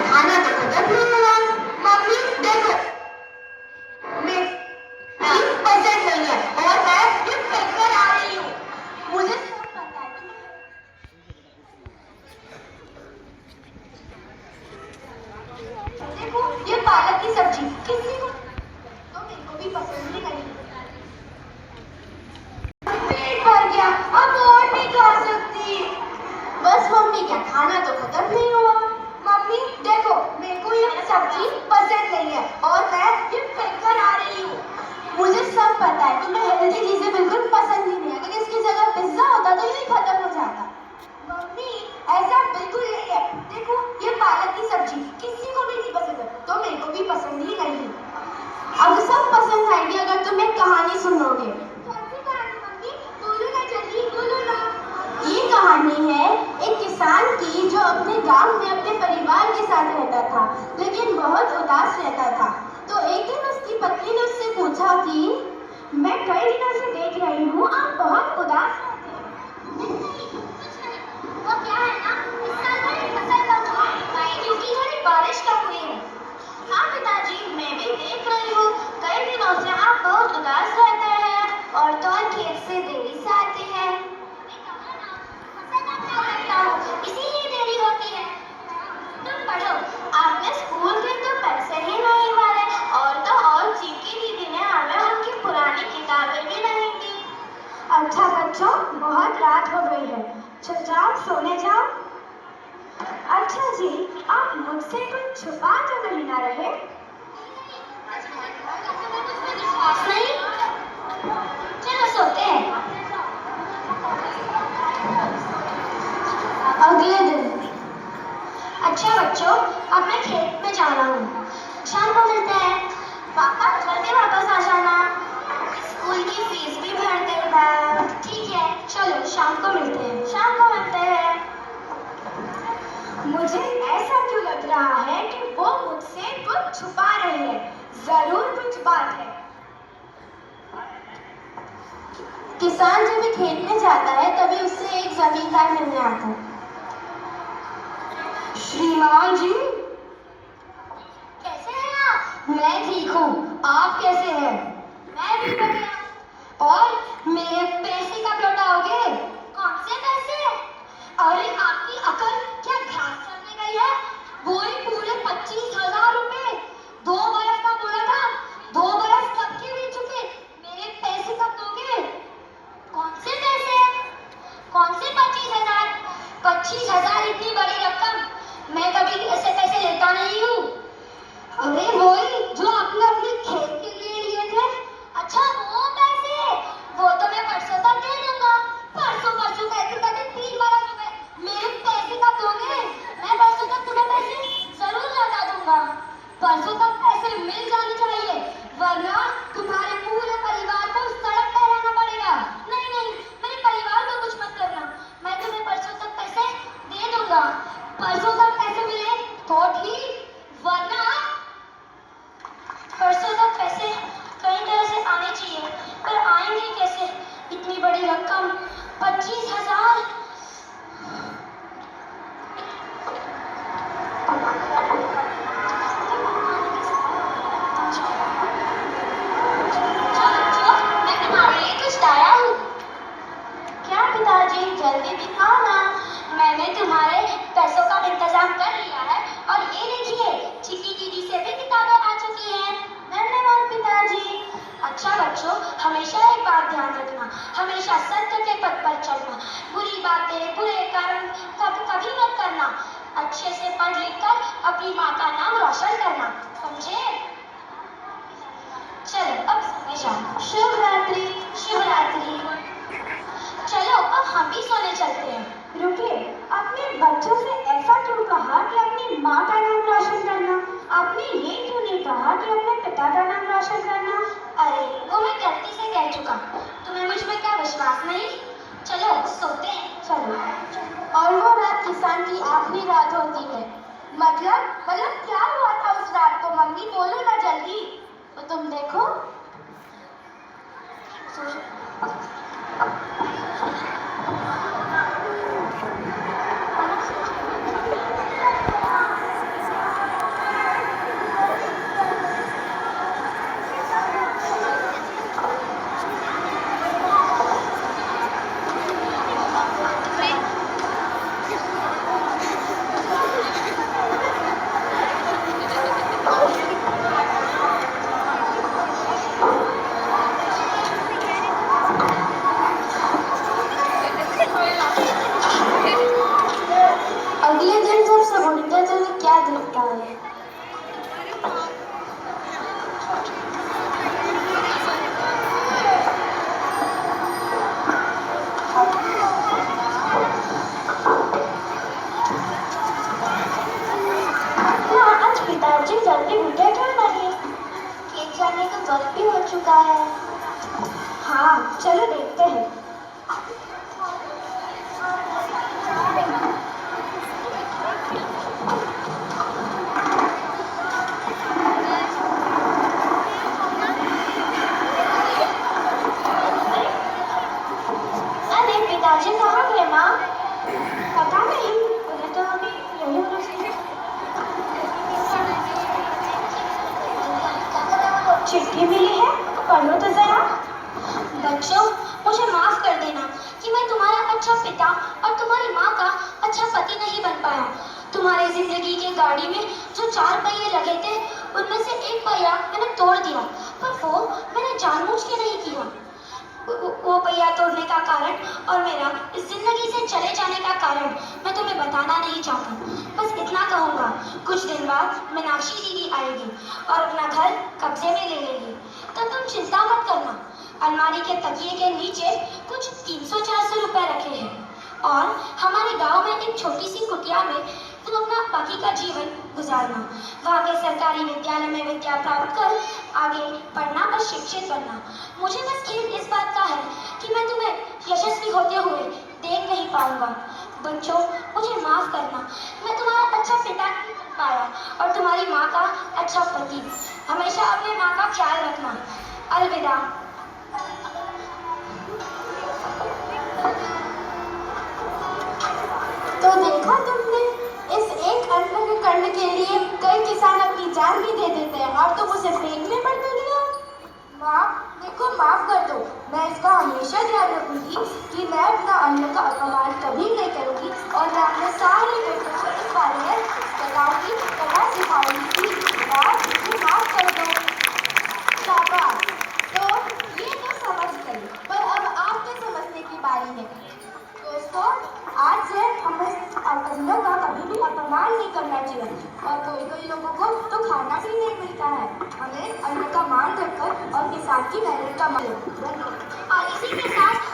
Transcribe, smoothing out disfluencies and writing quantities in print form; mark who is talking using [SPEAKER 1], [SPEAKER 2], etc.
[SPEAKER 1] खाना तो खत्म नहीं हुआ। मम्मी देखो, मैं 30% नहीं है और मैं गिफ्ट लेकर आ रही हूँ। मुझे सब पता है। देखो ये पालक की सब्जी किसी को तो मेरे को भी पसंद ही नहीं। पेट भर गया, अब और नहीं खा सकती। बस मम्मी, क्या खाना तो खत्म नहीं हुआ। मम्मी देखो, मेरे को ये सब्जी पसंद नहीं है और मैं ये फेंक कर आ रही हूँ। मुझे सब पता है, तुम्हें हेल्दी चीजें बिल्कुल पसंद ही नहीं है। अगर इसकी जगह पिज्जा होता तो यही खत्म हो जाता। मम्मी ऐसा बिल्कुल नहीं है। देखो ये पालक की सब्जी किसी को भी नहीं पसंद है तो मेरे को भी पसंद ही नहीं। अब सब पसंद आएगी अगर तुम एक कहानी सुनोगे। कौन सी कहानी मम्मी? बोलो ना जल्दी, बोलो ना। ये कहानी है एक किसान की जो अपने गांव में अपने परिवार के साथ रहता था, लेकिन बहुत उदास रहता था। तो एक दिन उसकी पत्नी ने उससे पूछा कि मैं कई दिनों से देख रही हूँ आप बहुत उदास रहते हैं। वो क्या है ना, इस साल बड़ी फसल कम हुई क्योंकि थोड़ी बारिश कम हुई है। हाँ पिताजी, मैं भी देख रही हूँ कई दिनों से आप बहुत उदास रहते हैं और तो और खेत से देरी से आते हैं। इसीलिए देरी होती है। तुम पढ़ो, आपने स्कूल के तो पैसे ही नहीं भरे और तो और चिक्की दीदी ने हमें उनकी पुरानी किताबें भी नहीं दी। अच्छा बच्चों, बहुत रात हो गई है, चल जाओ सोने जाओ। अच्छा जी, आप मुझसे कुछ छुपा तो नहीं ना रहे? विश्वास नहीं? चलो सोते हैं। अगले दिन। अच्छा बच्चों, अब मैं खेत में जा रहा हूँ, शाम को मिलते हैं। पापा जल्दी वापस आ जाना, स्कूल की फीस भी भर देना। ठीक है, चलो शाम को मिलते हैं, शाम को मिलते हैं। मुझे ऐसा क्यों लग रहा है कि वो मुझसे कुछ छुपा रहे हैं। जरूर कुछ बात है। किसान जब भी खेत में जाता है तभी उससे एक जमींदार मिलने आता है। श्रीमान जी, कैसे हैं आप? मैं ठीक हूँ, आप कैसे हैं? मैं भी बढ़िया। और मेरे पैसे कब लौटाओगे? कौन से पैसे? अरे आपकी अकल क्या घास चरने गई है? वही पूरे 25,000 रुपए। 2 बरस का बोला था, 2 बरस कब के बीत चुके। मेरे पैसे कब दोगे? कौन से पैसे? कौन से 25,000? 25,000 इतनी बड़ी रकम, मैं कभी ऐसे पैसे लेता नहीं हूँ। अरे वही जो आपने अपने खेत के लिए लिए थे। अच्छा वो पैसे, वो तो मैं परसों तक दे दूंगा। परसों परसों कहते कहते 3 बरस हो गए। मेरे पैसे कब दोगे? मैं परसों तक तुम्हें पैसे जरूर लौटा दूंगा। परसों तक पैसे मिल जाने चाहिए, वरना तुम्हारे पूरे परिवार को सड़क पर रहना पड़ेगा। नहीं नहीं, मेरे परिवार को कुछ मत करना, मैं तुम्हें परसों तक पैसे दे दूंगा। परसों तक पैसे मिले तो ठीक, वरना परसों तक पैसे कई तरह से आने चाहिए, पर आएंगे कैसे? इतनी बड़ी रकम 25,000। मैं तुम्हारे लिए कुछ लाया हूँ। क्या पिताजी, जल्दी दिखाओ ना। मैंने तुम्हारे पैसों का इंतजाम कर लिया है और ये देखिए चिक्की दीदी से भी किताबें आ चुकी हैं। धन्यवाद पिताजी। अच्छा बच्चों, हमेशा एक बात ध्यान रखना, हमेशा सत्य के पथ पर चलना, बुरी बातें बुरे कारण कभी मत करना, अच्छे से पढ़ लिख कर अपनी माँ का नाम रोशन करना, समझे? चलो अब सोने जाओ। शुभ रात्रि। शुभ रात्रि। चलो अब हम भी सोने चलते हैं। रुकिए, आपने बच्चों से ऐसा क्यों कहा कि अपनी माँ का नाम रोशन करना? आपने ये क्यों नहीं कहा कि अपने पिता का नाम रोशन करना? अरे वो मैं गलती से कह चुका, तुम्हें मुझ में क्या विश्वास नहीं? चलो सोते हैं। चलो। और वो रात किसान की आखिरी रात होती है। मतलब क्या हुआ था उस रात को? मम्मी बोलो ना जल्दी। तो तुम देखो। शायद लगता है। आज पिताजी जल्दी उठे क्यों नहीं? केक लाने का वक्त भी हो चुका है। हाँ, चलो देखते हैं। अरे पिताजी कहाँ गए माँ? पता नहीं, उन्हें तो अभी यही होना चाहिए। चिट्ठी मिली है, पढ़ो तो जरा। बच्चों, मुझे माफ कर देना कि मैं तुम्हारा अच्छा पिता और तुम्हारी माँ का अच्छा पति नहीं बन पाया। तुम्हारी जिंदगी की गाड़ी में जो 4 पहिए लगे थे, उनमें से एक पहिया मैंने तोड़ दिया, पर वो मैंने जानबूझ के नहीं किया। वो पहिया तोड़ने का कारण और मेरा इस जिंदगी से चले जाने का कारण मैं तुम्हें बताना नहीं चाहती। बस इतना कहूँगा, कुछ दिन बाद मीनाक्षी दीदी आएगी और अपना घर कब्जे में ले लेगी। तब तुम चिंता मत करना। अलमारी के तकिए के नीचे कुछ 300-400 रुपए रखे हैं और हमारे गांव में एक छोटी सी कुटिया में तुम अपना बाकी का जीवन गुजारना। वहाँ के सरकारी विद्यालय में विद्या प्राप्त कर आगे पढ़ना और शिक्षित बनना। मुझे बस खेद इस बात का है कि मैं तुम्हें यशस्वी होते हुए देख नहीं पाऊंगा। बच्चों, मुझे माफ करना, मैं तुम्हारा अच्छा पिता नहीं बन पाया और तुम्हारी माँ का अच्छा पति। हमेशा अपने माँ का ख्याल रखना। अलविदा। तो देखा तुमने, इस एक अन्न के कर्ण के लिए कई किसान अपनी जान भी दे देते हैं और तुम उसे फेंकने पर तुली हो। माँ, देखो माफ कर दो। मैं इसका हमेशा ध्यान रखूंगी कि मैं अपना अन्न का अपमान कभी नहीं करूंगी और मैं अपने सारे बेटों को इस बारे में बताऊंगी, तथा सिखाऊंगी। मुझे माफ कर दो। शाबाश। तो ये तो समझ गई, पर अब आपके समझने की बारी है। दोस्तों, आज से हमें अन्नों का कभी भी अपमान नहीं करना चाहिए और कोई लोगों को तो खाना भी नहीं मिलता है। हमें अन्न का मान रखकर और किसान की मेहनत का मान। और इसी के साथ